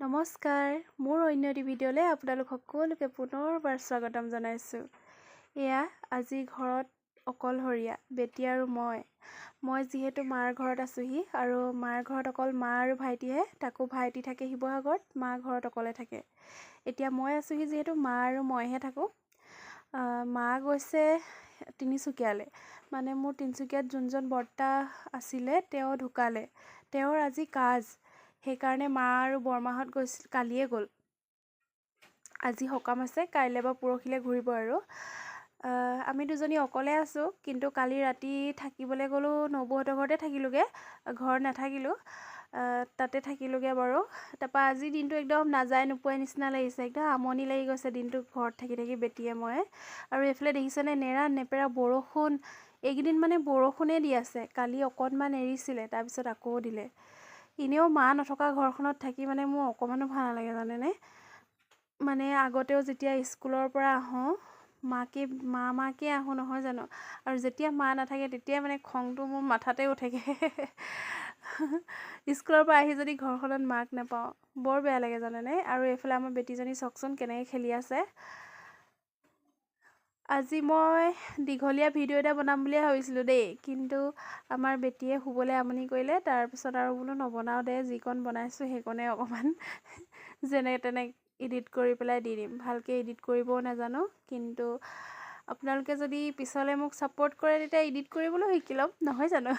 নমস্কাৰ, মোৰ অন্য এটি ভিডিঅ'লৈ আপোনালোক সকলোকে পুনৰবাৰ স্বাগতম জনাইছোঁ। এয়া আজি ঘৰত অকলশৰীয়া বেটি আৰু মই যিহেতু মাৰ ঘৰত আছোঁহি আৰু মাৰ ঘৰত অকল মা আৰু ভাইটিহে, তাকো ভাইটি থাকে শিৱসাগৰত, মা ঘৰত অকলে থাকে। এতিয়া মই আছোঁহি যিহেতু মা আৰু মইহে থাকোঁ। মা গৈছে তিনিচুকীয়ালৈ, মানে মোৰ তিনিচুকীয়াত যোনজন বৰ্তা আছিলে তেওঁ ঢুকালে, তেওঁৰ আজি কাজ। সেইকাৰণে মা আৰু বৰমাহঁত গৈছিল, কালিয়ে গ'ল। আজি সকাম আছে, কাইলৈ বা পৰহিলৈ ঘূৰিব আৰু। আমি দুজনী অকলে আছোঁ, কিন্তু কালি ৰাতি থাকিবলৈ গ'লোঁ, নবৌহঁতৰ ঘৰতে থাকিলোঁগৈ, ঘৰত নাথাকিলোঁ, তাতে থাকিলোঁগৈ বাৰু। তাৰপৰা আজি দিনটো একদম নাযায় নোপোৱাই নিচিনা লাগিছে, একদম আমনি লাগি গৈছে দিনটো ঘৰত থাকি থাকি বেটিয়ে মই। আৰু এইফালে দেখিছেনে নেৰা নেপেৰা বৰষুণ, এইকেইদিন মানে বৰষুণেই দি আছে। কালি অকণমান এৰিছিলে, তাৰপিছত আকৌ দিলে। এনেও মা নথকা ঘৰখনত থাকি মানে মোৰ অকণমানো ভাল নালাগে জানেনে। মানে আগতেও যেতিয়া স্কুলৰ পৰা আহোঁ মাকে আহোঁ নহয় জানো, আৰু যেতিয়া মা নাথাকে তেতিয়াই মানে খংটো মোৰ মাথাতে উঠেগৈ। স্কুলৰ পৰা আহি যদি ঘৰখনত মাক নাপাওঁ বৰ বেয়া লাগে জানেনে। আৰু এইফালে আমাৰ বেটিজনী চাওকচোন কেনেকৈ খেলি আছে। আজি মই দীঘলীয়া ভিডিঅ' এটা বনাম বুলিয়ে ভাবিছিলোঁ দেই, কিন্তু আমাৰ বেটিয়ে শুবলৈ আমনি কৰিলে। তাৰপিছত আৰু বোলো নবনাওঁ দে, যিকণ বনাইছোঁ সেইকণে অকণমান যেনে তেনে এডিট কৰি পেলাই দি দিম। ভালকৈ এডিট কৰিবও নাজানো, কিন্তু আপোনালোকে যদি পিছলৈ মোক ছাপোৰ্ট কৰে তেতিয়া এডিট কৰিবলৈও শিকি ল'ম, নহয় জানো।